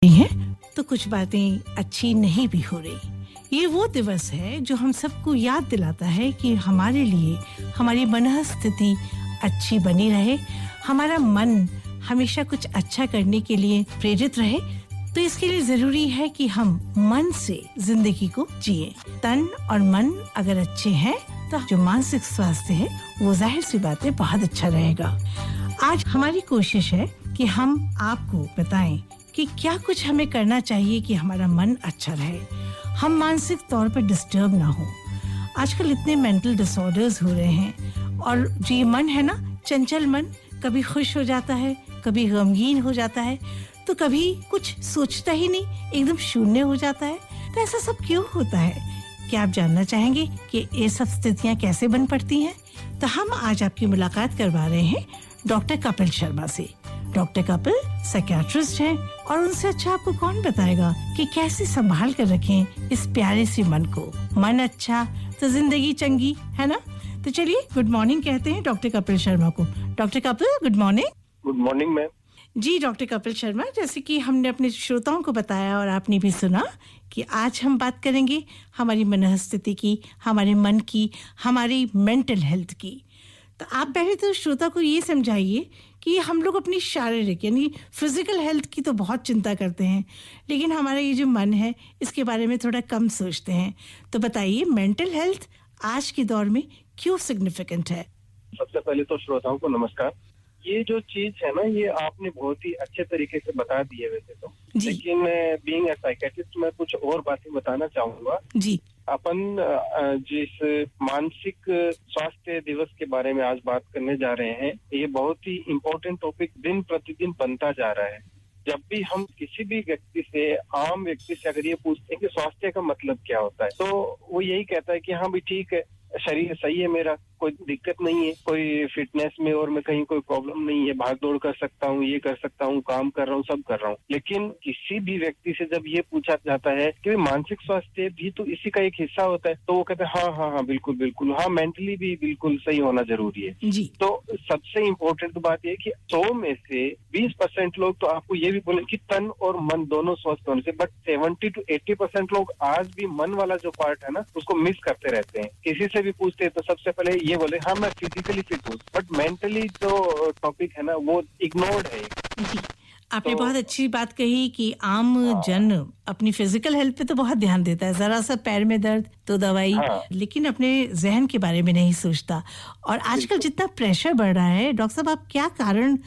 हैं तो कुछ बातें अच्छी नहीं भी हो रही। ये वो दिवस है जो हम सबको याद दिलाता है कि हमारे लिए हमारी मनः स्थिति अच्छी बनी रहे, हमारा मन हमेशा कुछ अच्छा करने के लिए प्रेरित रहे। तो इसके लिए जरूरी है कि हम मन से जिंदगी को जिए। तन और मन अगर अच्छे हैं तो जो मानसिक स्वास्थ्य है वो जाहिर सी बात है बहुत अच्छा रहेगा। आज हमारी कोशिश है कि हम आपको बताएं कि क्या कुछ हमें करना चाहिए कि हमारा मन अच्छा रहे, हम मानसिक तौर पर डिस्टर्ब ना हो। आजकल इतने मेंटल डिसऑर्डर्स हो रहे हैं और जो ये मन है ना, चंचल मन, कभी खुश हो जाता है, कभी गमगीन हो जाता है, तो कभी कुछ सोचता ही नहीं, एकदम शून्य हो जाता है। तो ऐसा सब क्यों होता है? क्या आप जानना चाहेंगे कि ये सब स्थितियाँ कैसे बन पड़ती हैं? तो हम आज आपकी मुलाकात करवा रहे हैं डॉक्टर कपिल शर्मा से। डॉक्टर कपिल साइकियाट्रिस्ट हैं और उनसे अच्छा आपको कौन बताएगा कि कैसे संभाल कर रखें इस प्यारे से मन को। मन अच्छा तो जिंदगी चंगी, है ना? तो चलिए गुड मॉर्निंग कहते हैं डॉक्टर कपिल शर्मा को। Doctor Kapil, good morning. Good morning ma'am. जी डॉक्टर कपिल शर्मा, जैसे कि हमने अपने श्रोताओं को बताया और आपने भी सुना कि आज हम बात करेंगे हमारी मनःस्थिति की, हमारे मन की, हमारी मेंटल हेल्थ की। तो आप पहले तो श्रोता को ये समझाइए कि हम लोग अपनी शारीरिक यानी फिजिकल हेल्थ की तो बहुत चिंता करते हैं, लेकिन हमारा ये जो मन है इसके बारे में थोड़ा कम सोचते हैं। तो बताइए मेंटल हेल्थ आज के दौर में क्यों सिग्निफिकेंट है? सबसे पहले तो श्रोताओं को नमस्कार। ये जो चीज है ना, ये आपने बहुत ही अच्छे तरीके से बता दी है वैसे तो, लेकिन बीइंग अ साइकियाट्रिस्ट मैं कुछ और बातें बताना चाहूंगा। जी, अपन जिस मानसिक स्वास्थ्य दिवस के बारे में आज बात करने जा रहे हैं, ये बहुत ही इम्पोर्टेंट टॉपिक दिन प्रतिदिन बनता जा रहा है। जब भी हम किसी भी व्यक्ति से, आम व्यक्ति से अगर ये पूछते हैं कि स्वास्थ्य का मतलब क्या होता है, तो वो यही कहता है कि हाँ भी ठीक है, शरीर सही है, मेरा कोई दिक्कत नहीं है, कोई फिटनेस में और मैं कहीं कोई प्रॉब्लम नहीं है, भाग दौड़ कर सकता हूँ, ये कर सकता हूँ, काम कर रहा हूँ, सब कर रहा हूँ। लेकिन किसी भी व्यक्ति से जब ये पूछा जाता है कि मानसिक स्वास्थ्य भी तो इसी का एक हिस्सा होता है, तो वो कहते हैं हाँ हाँ हाँ बिल्कुल बिल्कुल, हाँ मेंटली भी बिल्कुल सही होना जरूरी है जी। तो सबसे इम्पोर्टेंट बात यह कि 100 में से 20% लोग तो आपको ये भी बोले कि तन और मन दोनों स्वस्थ होने से, बट 70 to 80% लोग आज भी मन वाला जो पार्ट है ना उसको मिस करते रहते हैं। किसी से भी पूछते हैं तो सबसे पहले ये बोले हाँ मैं फिजिकली फिट हूँ, बट मेंटली जो टॉपिक है ना वो इग्नोर्ड है। जी, आपने बहुत अच्छी बात कही कि आम जन अपनी फिजिकल हेल्थ पे तो बहुत ध्यान देता है, जरा सा पैर में दर्द तो दवाई, लेकिन अपने जहन के बारे में नहीं सोचता। और आजकल जितना प्रेशर बढ़ रहा है, डॉक्टर साहब आप क्या कारण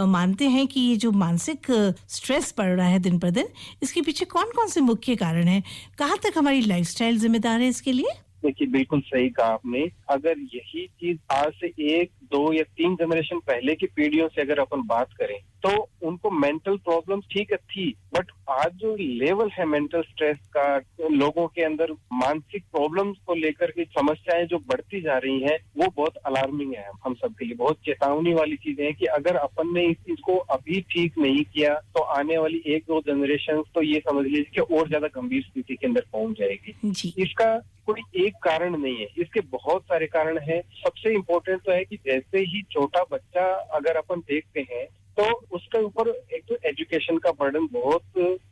मानते हैं कि ये जो मानसिक स्ट्रेस बढ़ रहा है दिन पर दिन, इसके पीछे कौन कौन से मुख्य कारण हैं? कहाँ तक हमारी लाइफस्टाइल जिम्मेदार है इसके लिए? देखिए बिल्कुल सही कहा आपने। अगर यही चीज आज से 1, 2 या 3 जनरेशन पहले की पीढ़ियों से अगर अपन बात करें तो उनको मेंटल प्रॉब्लम्स ठीक है थी, बट आज जो लेवल है मेंटल स्ट्रेस का, लोगों के अंदर मानसिक प्रॉब्लम्स को लेकर के समस्याएं जो बढ़ती जा रही हैं वो बहुत अलार्मिंग है। हम सबके लिए बहुत चेतावनी वाली चीजें हैं कि अगर अपन ने इस चीज को अभी ठीक नहीं किया तो आने वाली 1-2 जनरेशन तो ये समझ लीजिए कि और ज्यादा गंभीर स्थिति के अंदर पहुंच जाएगी। इसका कोई एक कारण नहीं है, इसके बहुत सारे कारण हैं। सबसे इम्पोर्टेंट तो है कि जैसे ही छोटा बच्चा अगर अपन देखते हैं तो उसके ऊपर एक तो एजुकेशन का बर्डन बहुत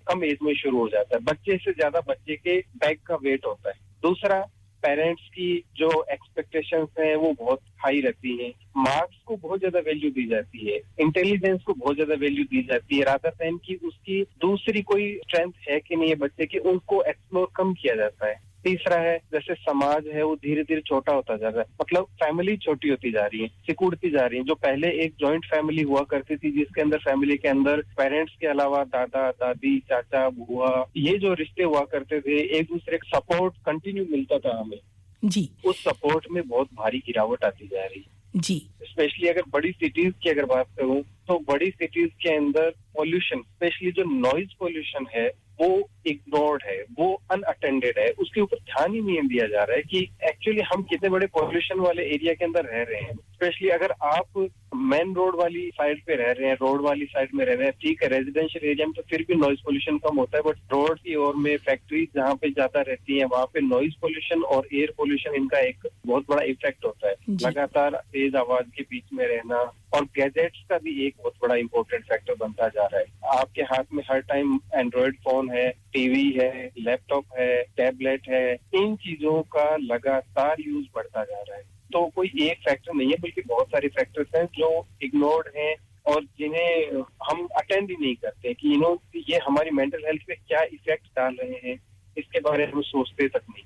कम एज में शुरू हो जाता है, बच्चे से ज्यादा बच्चे के बैग का वेट होता है। दूसरा, पेरेंट्स की जो एक्सपेक्टेशंस हैं वो बहुत हाई रहती हैं, मार्क्स को बहुत ज्यादा वैल्यू दी जाती है, इंटेलिजेंस को बहुत ज्यादा वैल्यू दी जाती है, रादर देन कि उसकी दूसरी कोई स्ट्रेंथ है कि नहीं है बच्चे की, उनको एक्सप्लोर कम किया जाता है। तीसरा है, जैसे समाज है वो धीरे धीरे छोटा होता जा रहा है, मतलब फैमिली छोटी होती जा रही है, सिकुड़ती जा रही है। जो पहले एक जॉइंट फैमिली हुआ करती थी जिसके अंदर फैमिली के अंदर पेरेंट्स के अलावा दादा दादी चाचा बुआ ये जो रिश्ते हुआ करते थे, एक दूसरे का सपोर्ट कंटिन्यू मिलता था हमें जी, उस सपोर्ट में बहुत भारी गिरावट आती जा रही है जी। स्पेशली अगर बड़ी सिटीज की अगर बात करूं तो बड़ी सिटीज के अंदर पॉल्यूशन, स्पेशली जो नॉइज पॉल्यूशन है वो इग्नोर्ड है, वो अनअटेंडेड है, उसके ऊपर ध्यान ही नहीं दिया जा रहा है कि एक्चुअली हम कितने बड़े पॉल्यूशन वाले एरिया के अंदर रह रहे हैं। स्पेशली अगर आप मेन रोड वाली साइड पे रह रहे हैं, रोड वाली साइड में रह रहे हैं, ठीक है, रेजिडेंशियल एरिया में तो फिर भी नॉइज पोल्यूशन कम होता है, बट रोड की ओर में फैक्ट्रीज जहाँ पे ज्यादा रहती हैं वहाँ पे नॉइज पोल्यूशन और एयर पोल्यूशन इनका एक बहुत बड़ा इफेक्ट होता है। लगातार तेज आवाज के बीच में रहना और गैजेट्स का भी एक बहुत बड़ा इंपॉर्टेंट फैक्टर बनता जा रहा है। आपके हाथ में हर टाइम एंड्रॉयड फोन है, टीवी है, लैपटॉप है, टैबलेट है, इन चीजों का लगातार यूज बढ़ता जा रहा है। तो कोई एक फैक्टर नहीं है, बल्कि बहुत सारे फैक्टर्स हैं जो इग्नोर्ड हैं और जिन्हें हम अटेंड ही नहीं करते कि ये हमारी मेंटल हेल्थ पे क्या इफेक्ट डाल रहे हैं, इसके बारे में हम सोचते तक नहीं।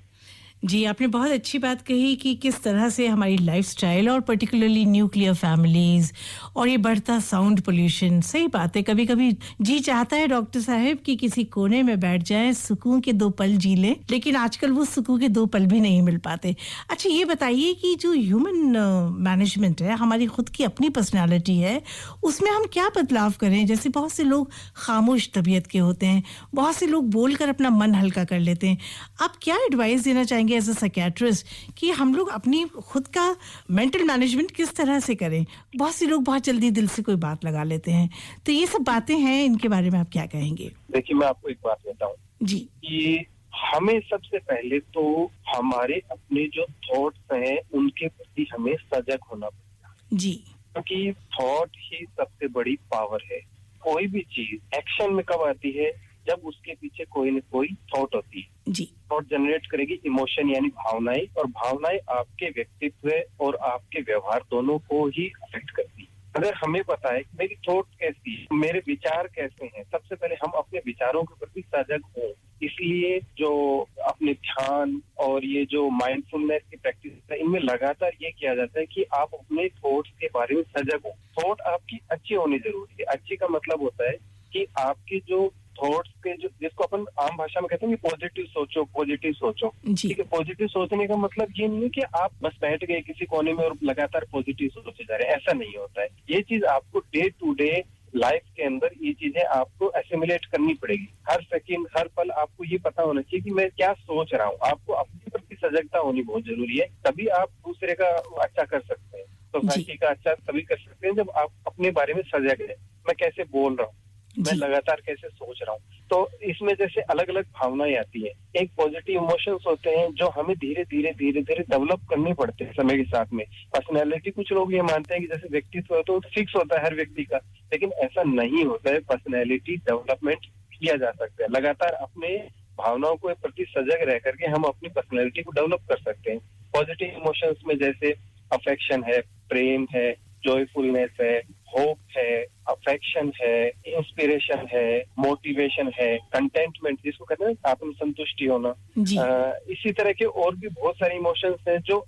जी, आपने बहुत अच्छी बात कही कि किस तरह से हमारी लाइफस्टाइल और पर्टिकुलरली न्यूक्लियर फैमिलीज और ये बढ़ता साउंड पोल्यूशन, सही बात है, कभी कभी जी चाहता है डॉक्टर साहब कि किसी कोने में बैठ जाएं, सुकून के 2 पल जी लें, लेकिन आजकल वो सुकून के 2 पल भी नहीं मिल पाते। अच्छा, ये बताइए कि जो ह्यूमन मैनेजमेंट है, हमारी खुद की अपनी पर्सनैलिटी है, उसमें हम क्या बदलाव करें? जैसे बहुत से लोग खामोश तबीयत के होते हैं, बहुत से लोग बोलकर अपना मन हल्का कर लेते हैं। आप क्या एडवाइस देना चाहेंगे एज अ साइकियाट्रिस्ट कि हम लोग अपनी खुद का मेंटल मैनेजमेंट किस तरह से करें? बहुत से लोग बहुत जल्दी दिल से कोई बात लगा लेते हैं, तो ये सब बातें हैं, इनके बारे में आप क्या कहेंगे? देखिए, मैं आपको एक बात बताऊं जी, कि हमें सबसे पहले तो हमारे अपने जो थॉट्स हैं उनके प्रति हमें सजग होना पड़ेगा जी, क्योंकि थॉट ही सबसे बड़ी पावर है। कोई भी चीज एक्शन में कब आती है? जब उसके पीछे कोई न कोई थॉट होती है। जी, थॉट जनरेट करेगी इमोशन यानी भावनाएं, और भावनाएं आपके व्यक्तित्व और आपके व्यवहार दोनों को ही अफेक्ट करती है। अगर हमें पता है कि मेरी थॉट कैसी है, मेरे विचार कैसे हैं, सबसे पहले हम अपने विचारों के प्रति सजग हों। इसलिए जो अपने ध्यान और ये जो माइंडफुलनेस की प्रैक्टिस है, इनमें लगातार ये किया जाता है कि आप अपने थॉट्स के बारे में सजग हो। थॉट आपकी अच्छी होनी जरूरी है। अच्छी का मतलब होता है कि आपकी जो थॉट्स के जो, जिसको अपन आम भाषा में कहते हैं कि पॉजिटिव सोचो, पॉजिटिव सोचो। ठीक है, पॉजिटिव सोचने का मतलब ये नहीं है कि आप बस बैठ गए किसी कोने में और लगातार पॉजिटिव सोचे जा रहे हैं, ऐसा नहीं होता है। ये चीज आपको डे टू डे लाइफ के अंदर ये चीजें आपको एसिमुलेट करनी पड़ेगी। हर सेकंड, हर पल आपको ये पता होना चाहिए कि मैं क्या सोच रहा हूँ। आपको अपने प्रति सजगता होनी बहुत जरूरी है, तभी आप दूसरे का अच्छा कर सकते हैं। सोसाइटी का अच्छा तभी कर सकते हैं जब आप अपने बारे में सजग है। मैं कैसे बोल रहा हूँ, मैं लगातार कैसे सोच रहा हूँ। तो इसमें जैसे अलग अलग भावनाएं आती है। एक पॉजिटिव इमोशंस होते हैं जो हमें धीरे धीरे डेवलप करने पड़ते हैं समय के साथ में। पर्सनैलिटी, कुछ लोग ये मानते हैं कि जैसे व्यक्तित्व है तो फिक्स होता है हर व्यक्ति का, लेकिन ऐसा नहीं होता है। पर्सनैलिटी डेवलपमेंट किया जा सकता है। लगातार अपने भावनाओं के प्रति सजग रह करके हम अपनी पर्सनैलिटी को डेवलप कर सकते हैं। पॉजिटिव इमोशंस में जैसे अफेक्शन है, प्रेम है, जॉयफुलनेस है, होप है, अफेक्शन है, इंस्पिरेशन है, मोटिवेशन है, कंटेंटमेंट जिसको कहते हैं आत्मसंतुष्टि होना। इसी तरह के और भी बहुत सारे इमोशंस हैं। जो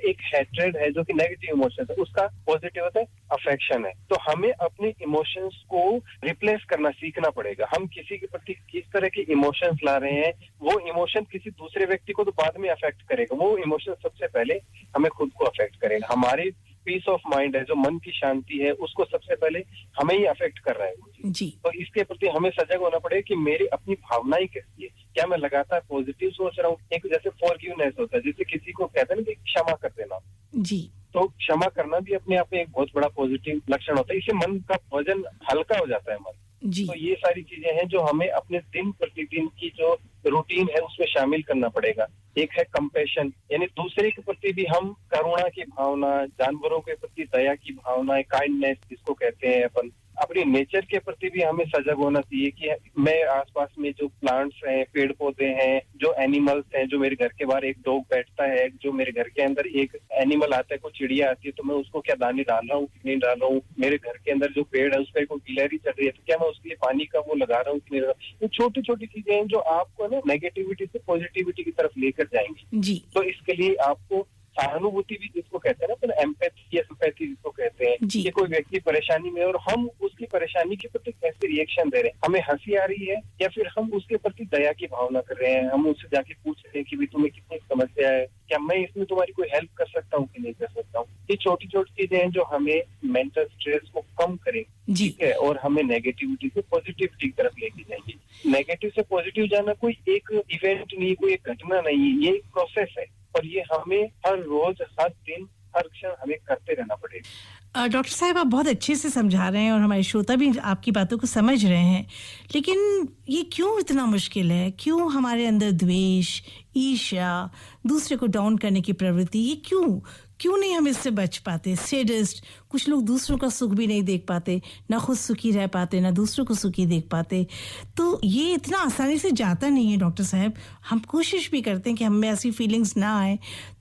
एक हैट्रेड है जो कि नेगेटिव इमोशंस है, उसका पॉजिटिव होता है अफेक्शन है। तो हमें अपने इमोशंस को रिप्लेस करना सीखना पड़ेगा। हम किसी के प्रति किस तरह के इमोशंस ला रहे हैं, वो इमोशन किसी दूसरे व्यक्ति को तो बाद में अफेक्ट करेगा, वो इमोशन सबसे पहले हमें खुद को अफेक्ट करेगा। हमारी पीस ऑफ माइंड है, जो मन की शांति है, उसको सबसे पहले हमें ही अफेक्ट कर रहा है जी। तो इसके प्रति हमें सजग होना पड़ेगा कि मेरी अपनी भावनाएं कैसी है, क्या मैं लगातार पॉजिटिव सोच रहा हूँ। एक जैसे फॉरगिवनेस होता है, जैसे किसी को कहते हैं ना कि क्षमा कर देना जी, तो क्षमा करना भी अपने आप में एक बहुत बड़ा पॉजिटिव लक्षण होता है। इससे मन का वजन हल्का हो जाता है मन जी। तो ये सारी चीजें हैं जो हमें अपने दिन प्रतिदिन की जो रूटीन है उसमें शामिल करना पड़ेगा। एक है कंपैशन, यानी दूसरे के प्रति भी हम करुणा की भावना, जानवरों के प्रति दया की भावना, काइंडनेस जिसको कहते हैं अपन, अपनी नेचर के प्रति भी हमें सजग होना चाहिए कि मैं आसपास में जो प्लांट्स हैं, पेड़ पौधे हैं, जो एनिमल्स हैं, जो मेरे घर के बाहर एक डॉग बैठता है, जो मेरे घर के अंदर एक एनिमल आता है, कोई चिड़िया आती है, तो मैं उसको क्या दाने डाल रहा हूँ कि नहीं डाल रहा हूँ। मेरे घर के अंदर जो पेड़ है उस पर कोई गिलहरी चढ़ रही है, तो क्या मैं उसके लिए पानी का वो लगा रहा हूँ कि नहीं लगा रहा हूँ। ये छोटी छोटी चीजें हैं जो आपको ना नेगेटिविटी से पॉजिटिविटी की तरफ लेकर जाएंगी जी। तो इसके लिए आपको सहानुभूति भी जिसको कहते हैं ना, तो एम्पैथी या सिंपैथी जिसको कहते हैं कि कोई व्यक्ति परेशानी में और हम उसकी परेशानी के प्रति कैसे रिएक्शन दे रहे हैं। हमें हंसी आ रही है या फिर हम उसके प्रति दया की भावना कर रहे हैं। हम उससे जाके पूछ रहे हैं कि भाई तुम्हें कितनी समस्या है, क्या मैं इसमें तुम्हारी कोई हेल्प कर सकता हूँ कि नहीं कर सकता हूँ। ये छोटी छोटी चीजें हैं जो हमें मेंटल स्ट्रेस को कम करें, ठीक है, और हमें नेगेटिविटी से पॉजिटिविटी की तरफ लेके जाएंगे। नेगेटिव से पॉजिटिव पॉजिटिव जाना कोई एक इवेंट नहीं, कोई एक घटना नहीं, ये एक प्रोसेस है और ये हमें हर रोज, हर दिन, हर क्षण हमें करते रहना पड़ेगा। डॉक्टर साहब, आप बहुत अच्छे से समझा रहे हैं और हमारे श्रोता भी आपकी बातों को समझ रहे हैं, लेकिन ये क्यों इतना मुश्किल है? क्यों हमारे अंदर द्वेष, ईर्ष्या, दूसरे को डाउन करने की प्रवृत्ति, ये क्यों नहीं हम इससे बच पाते? सैडिस्ट, कुछ लोग दूसरों का सुख भी नहीं देख पाते, ना खुद सुखी रह पाते, ना दूसरों को सुखी देख पाते। तो ये इतना आसानी से जाता नहीं है डॉक्टर साहब। हम कोशिश भी करते हैं कि हम में ऐसी फीलिंग्स ना आए,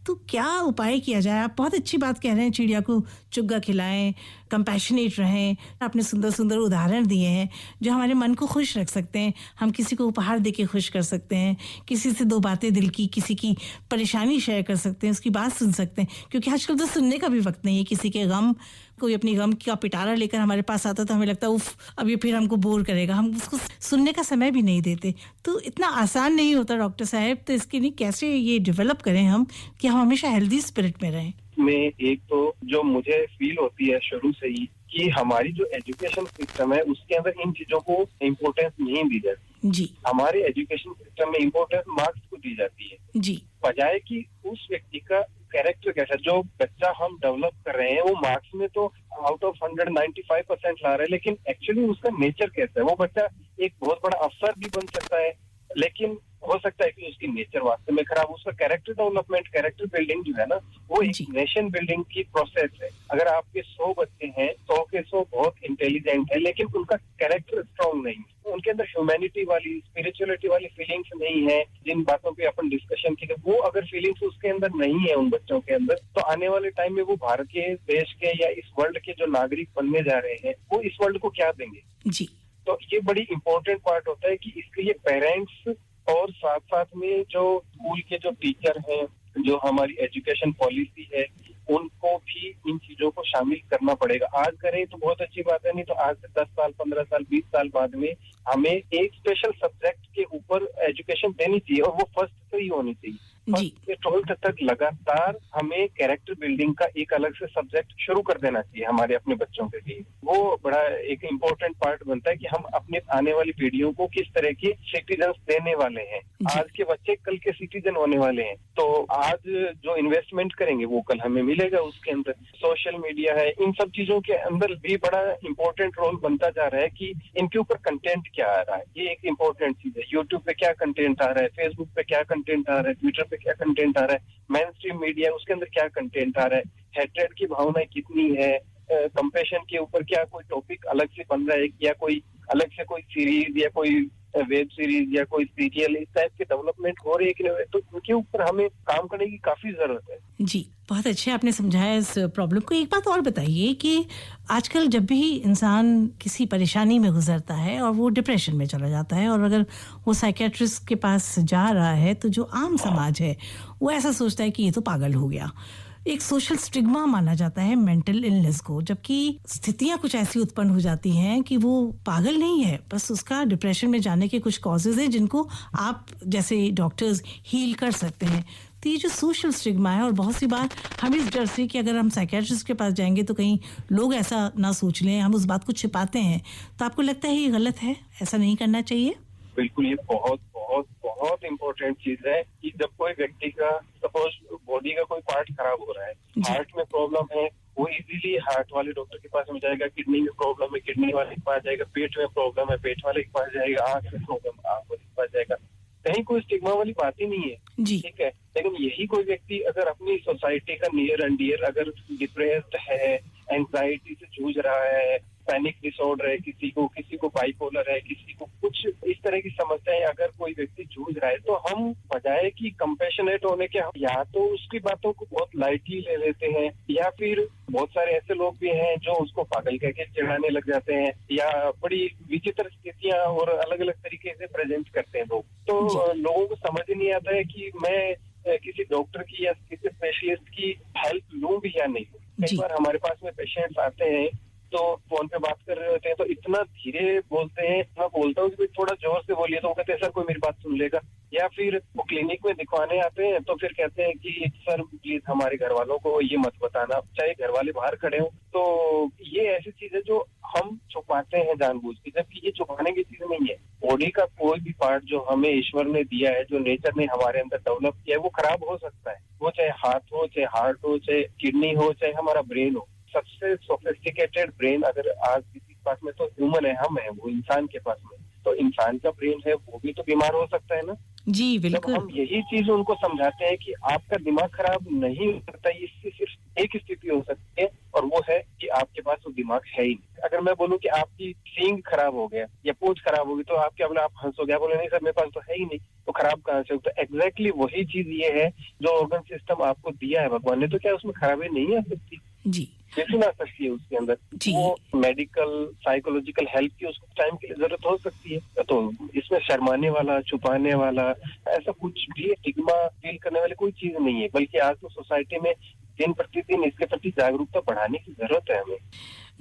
तो क्या उपाय किया जाए? आप बहुत अच्छी बात कह रहे हैं, चिड़िया को चुग्गा खिलाएं, कंपैशनेट रहें। आपने सुंदर सुंदर उदाहरण दिए हैं जो हमारे मन को खुश रख सकते हैं। हम किसी को उपहार देके खुश कर सकते हैं, किसी से दो बातें दिल की, किसी की परेशानी शेयर कर सकते हैं, उसकी बात सुन सकते हैं, क्योंकि आजकल तो सुनने का भी वक्त नहीं है। किसी के गम, कोई अपनी गम का पिटारा लेकर हमारे पास आता तो हमें लगता है उफ, अब ये फिर हमको बोर करेगा, हम उसको सुनने का समय भी नहीं देते। तो इतना आसान नहीं होता डॉक्टर साहब। तो इसके लिए कैसे ये डेवलप करें हम कि हम हमेशा हेल्दी स्पिरिट में रहें? में एक तो जो मुझे फील होती है शुरू से ही कि हमारी जो एजुकेशन सिस्टम है उसके अंदर इन चीजों को इम्पोर्टेंस नहीं दी जाती जी। हमारे एजुकेशन सिस्टम में इम्पोर्टेंस मार्क्स को दी जाती है जी। बजाय कि उस व्यक्ति का कैरेक्टर कैसा, जो बच्चा हम डेवलप कर रहे हैं वो मार्क्स में तो आउट ऑफ 195% ला रहा है, लेकिन एक्चुअली उसका नेचर कैसा है। वो बच्चा एक बहुत बड़ा अफसर भी बन सकता है, लेकिन हो सकता है कि उसकी नेचर वास्तव में खराब। उसका कैरेक्टर डेवलपमेंट, कैरेक्टर बिल्डिंग जो है ना, वो एक नेशन बिल्डिंग की प्रोसेस है। अगर आपके 100 बच्चे हैं, 100 के 100 बहुत इंटेलिजेंट है, लेकिन उनका कैरेक्टर स्ट्रांग नहीं, उनके अंदर ह्यूमैनिटी वाली, स्पिरिचुअलिटी वाली फीलिंग्स नहीं है, जिन बातों पे अपन डिस्कशन की, वो अगर फीलिंग्स उसके अंदर नहीं है उन बच्चों के अंदर, तो आने वाले टाइम में वो भारत के, देश के या इस वर्ल्ड के जो नागरिक बनने जा रहे हैं, वो इस वर्ल्ड को क्या देंगे? जी। तो ये बड़ी इंपॉर्टेंट पार्ट होता है कि इसके लिए पेरेंट्स और साथ साथ में जो स्कूल के जो टीचर हैं, जो हमारी एजुकेशन पॉलिसी है, उनको भी इन चीजों को शामिल करना पड़ेगा। आज करें तो बहुत अच्छी बात है, नहीं तो आज से 10 साल, 15 साल, 20 साल बाद में हमें एक स्पेशल सब्जेक्ट के ऊपर एजुकेशन देनी चाहिए और वो फर्स्ट से ही होनी चाहिए। फर्स्ट से 12th तक लगातार हमें कैरेक्टर बिल्डिंग का एक अलग से सब्जेक्ट शुरू कर देना चाहिए हमारे अपने बच्चों के लिए। वो बड़ा एक इम्पोर्टेंट पार्ट बनता है कि हम अपने आने वाली पीढ़ियों को किस तरह की सिटीजन देने वाले हैं। आज के बच्चे कल के सिटीजन होने वाले हैं, तो आज जो इन्वेस्टमेंट करेंगे वो कल हमें मिलेगा उसके अंदर। सोशल मीडिया है, इन सब चीजों के अंदर भी बड़ा इंपॉर्टेंट रोल बनता जा रहा है कि इनके ऊपर कंटेंट क्या आ रहा है। ये एक इम्पोर्टेंट चीज है। यूट्यूब पे क्या कंटेंट आ रहा है, फेसबुक पे क्या कंटेंट आ रहा है, ट्विटर पे क्या कंटेंट आ रहा है, मेन स्ट्रीम मीडिया उसके अंदर क्या कंटेंट आ रहा है, हेट्रेड की भावना कितनी है, कंपैशन के ऊपर क्या कोई टॉपिक अलग से बन रहा है, या कोई अलग से कोई सीरीज या कोई वेब सीरीज या कोई सीरियल, इस टाइप के डेवलपमेंट हो रही है कि नहीं, तो उनके ऊपर हमें काम करने की काफी जरूरत है। जी, बहुत अच्छे आपने समझाया इस प्रॉब्लम को। एक बात और बताइए कि आजकल जब भी इंसान किसी परेशानी में गुजरता है और वो डिप्रेशन में चला जाता है, और अगर वो साइकियाट्रिस्ट के पास जा रहा है, तो जो आम समाज है वो ऐसा सोचता है कि ये तो पागल हो गया। एक सोशल स्टिग्मा माना जाता है मेंटल इलनेस को, जबकि स्थितियां कुछ ऐसी उत्पन्न हो जाती हैं कि वो पागल नहीं है, बस उसका डिप्रेशन में जाने के कुछ कॉजेज हैं जिनको आप जैसे डॉक्टर्स हील कर सकते हैं। तो ये जो सोशल स्टिग्मा है, और बहुत सी बार हम इस डर से कि अगर हम साइकियाट्रिस्ट के पास जाएंगे तो कहीं लोग ऐसा ना सोच लें, हम उस बात को छिपाते हैं। तो आपको लगता है ये गलत है, ऐसा नहीं करना चाहिए? बिल्कुल, ये बहुत बहुत बहुत इम्पोर्टेंट चीज है कि जब कोई व्यक्ति का सपोज बॉडी का कोई पार्ट खराब हो रहा है, हार्ट में प्रॉब्लम है, वो इजीली हार्ट वाले डॉक्टर के पास में जाएगा, किडनी में प्रॉब्लम है, किडनी वाले के पास जाएगा, पेट में प्रॉब्लम है, पेट वाले के पास जाएगा, आंख में प्रॉब्लम, आंख वाले के पास जाएगा। कहीं कोई स्टिग्मा वाली बात ही नहीं है, ठीक है। लेकिन यही कोई व्यक्ति अगर अपनी सोसाइटी का नियर एंड डियर अगर डिप्रेस्ड है, एंजाइटी से जूझ रहा है, पैनिक डिसऑर्डर है, किसी को बाइपोलर है, किसी को कुछ इस तरह की समस्याएं अगर कोई व्यक्ति जूझ रहा है, तो हम बजाय कि कंपैशनेट होने के, हम या तो उसकी बातों को बहुत लाइटली ले लेते हैं, या फिर बहुत सारे ऐसे लोग भी हैं जो उसको पागल कह के चिढ़ाने लग जाते हैं, या बड़ी विचित्र स्थितियां और अलग अलग तरीके से प्रेजेंट करते हैं लोग। तो लोगों को समझ ही नहीं आता है कि मैं किसी डॉक्टर की या किसी स्पेशलिस्ट की हेल्प लूं भी या नहीं। कई बार हमारे पास में पेशेंट्स आते हैं तो फोन पे बात कर रहे होते हैं तो इतना धीरे बोलते हैं, मैं बोलता हूँ कि थोड़ा जोर से बोलिए, तो वो कहते हैं सर कोई मेरी बात सुन लेगा। या फिर वो क्लिनिक में दिखवाने आते हैं तो फिर कहते हैं कि सर प्लीज हमारे घर वालों को ये मत बताना, चाहे घर वाले बाहर खड़े हो। तो ये ऐसी चीज है जो हम छुपाते हैं जानबूझ के, जबकि ये छुपाने की चीज नहीं है। बॉडी का कोई भी पार्ट जो हमें ईश्वर ने दिया है, जो नेचर ने हमारे अंदर डेवलप किया है, वो खराब हो सकता है। वो चाहे हाथ हो, चाहे हार्ट हो, चाहे किडनी हो, चाहे हमारा ब्रेन हो। सबसे सोफिस्टिकेटेड ब्रेन अगर आज किसी के पास में तो ह्यूमन है, हम है, वो इंसान के पास में। तो इंसान का ब्रेन है वो भी तो बीमार हो सकता है ना। जी बिल्कुल। जब हम यही चीज उनको समझाते हैं कि आपका दिमाग खराब नहीं हो सकता, इससे सिर्फ एक स्थिति हो सकती है और वो है कि आपके पास वो दिमाग है ही नहीं। अगर मैं बोलूं कि आपकी सींग खराब हो गया या पूंछ खराब होगी तो आप क्या बोले, आप हंसोगे, बोले नहीं सर मेरे पास तो है ही नहीं, तो खराब कहाँ से? तो एग्जैक्टली वही चीज ये है जो ऑर्गन सिस्टम आपको दिया है भगवान ने, तो क्या उसमें खराबी नहीं आ सकती? जी लेकिन आ सकती है उसके अंदर। वो मेडिकल साइकोलॉजिकल हेल्प की उसको टाइम की जरूरत हो सकती है। तो इसमें शर्माने वाला, छुपाने वाला, ऐसा कुछ भी स्टिग्मा फील करने वाली कोई चीज नहीं है, बल्कि आज तो सोसाइटी में दिन प्रतिदिन इसके प्रति जागरूकता बढ़ाने की जरूरत है हमें।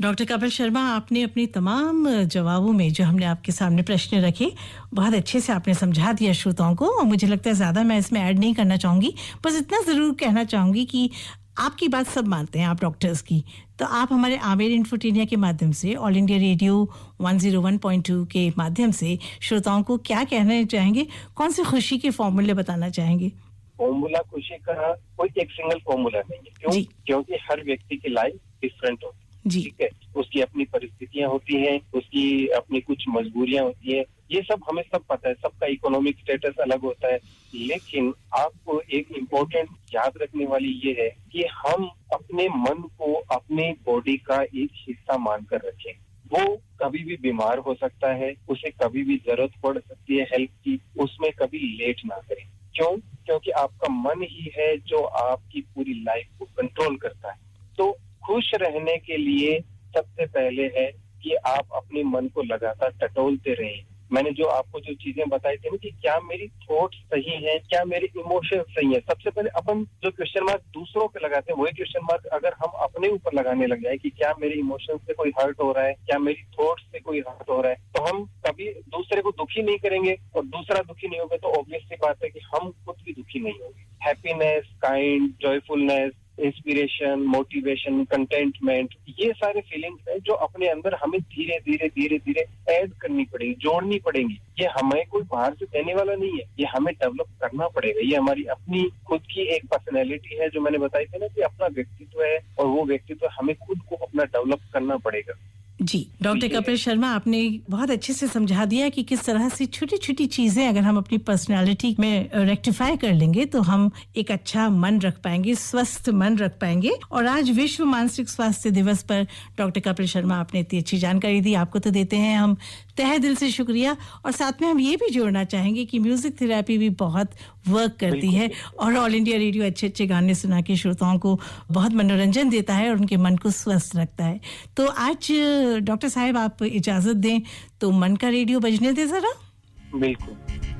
डॉक्टर कपिल शर्मा, आपने अपनी तमाम जवाबों में जो हमने आपके सामने प्रश्न रखे बहुत अच्छे से आपने समझा दिया श्रोताओं को, और मुझे लगता है ज्यादा मैं इसमें ऐड नहीं करना चाहूंगी। बस इतना जरूर कहना चाहूंगी कि आपकी बात सब मानते हैं, आप डॉक्टर्स की, तो आप हमारे आमेर इन्फोटेनिया के माध्यम से, ऑल इंडिया रेडियो 101.2 के माध्यम से श्रोताओं को क्या कहना चाहेंगे? कौन सी खुशी के फॉर्मूले बताना चाहेंगे? फॉर्मूला खुशी का कोई एक सिंगल फॉर्मूला नहीं है। क्यों? क्योंकि हर व्यक्ति की लाइफ डिफरेंट होती है, ठीक है। उसकी अपनी परिस्थितियां होती हैं, उसकी अपनी कुछ मजबूरियां होती हैं, ये सब हमें सब पता है, सबका इकोनॉमिक स्टेटस अलग होता है। लेकिन आपको एक इम्पोर्टेंट याद रखने वाली ये है कि हम अपने मन को अपनी बॉडी का एक हिस्सा मानकर रखें। वो कभी भी बीमार हो सकता है, उसे कभी भी जरूरत पड़ सकती है हेल्प की, उसमें कभी लेट ना करें। क्यों? क्योंकि आपका मन ही है जो आपकी पूरी लाइफ को कंट्रोल करता है। तो खुश रहने के लिए सबसे पहले है कि आप अपने मन को लगातार टटोलते रहें। मैंने जो आपको जो चीजें बताई थी ना कि क्या मेरी थॉट्स सही हैं, क्या मेरे इमोशंस सही हैं, सबसे पहले अपन जो क्वेश्चन मार्क दूसरों पे लगाते हैं वही क्वेश्चन मार्क अगर हम अपने ऊपर लगाने लग जाए कि क्या मेरे इमोशंस से कोई हर्ट हो रहा है, क्या मेरी थॉट्स से कोई हर्ट हो रहा है, तो हम कभी दूसरे को दुखी नहीं करेंगे, और दूसरा दुखी नहीं होगा तो ऑब्वियस सी बात है कि हम खुद भी दुखी नहीं होंगे। Happiness, kind, joyfulness, inspiration, motivation, contentment, ये सारे फीलिंग्स हैं जो अपने अंदर हमें धीरे धीरे धीरे धीरे ऐड करनी पड़ेगी, जोड़नी पड़ेंगी। ये हमें कोई बाहर से देने वाला नहीं है, ये हमें डेवलप करना पड़ेगा। ये हमारी अपनी खुद की एक पर्सनैलिटी है जो मैंने बताई थी ना कि अपना व्यक्तित्व है, और वो व्यक्तित्व हमें खुद को अपना डेवलप करना पड़ेगा। जी डॉक्टर कपिल शर्मा, आपने बहुत अच्छे से समझा दिया कि किस तरह से छोटी छोटी चीजें अगर हम अपनी पर्सनालिटी में रेक्टिफाई कर लेंगे तो हम एक अच्छा मन रख पाएंगे, स्वस्थ मन रख पाएंगे। और आज विश्व मानसिक स्वास्थ्य दिवस पर डॉक्टर कपिल शर्मा आपने इतनी अच्छी जानकारी दी, आपको तो देते हैं हम तहे दिल से शुक्रिया। और साथ में हम ये भी जोड़ना चाहेंगे कि म्यूजिक थेरेपी भी बहुत वर्क करती है, और ऑल इंडिया रेडियो अच्छे अच्छे गाने सुना के श्रोताओं को बहुत मनोरंजन देता है और उनके मन को स्वस्थ रखता है। तो आज डॉक्टर साहब आप इजाजत दें तो मन का रेडियो बजने दें जरा। बिल्कुल।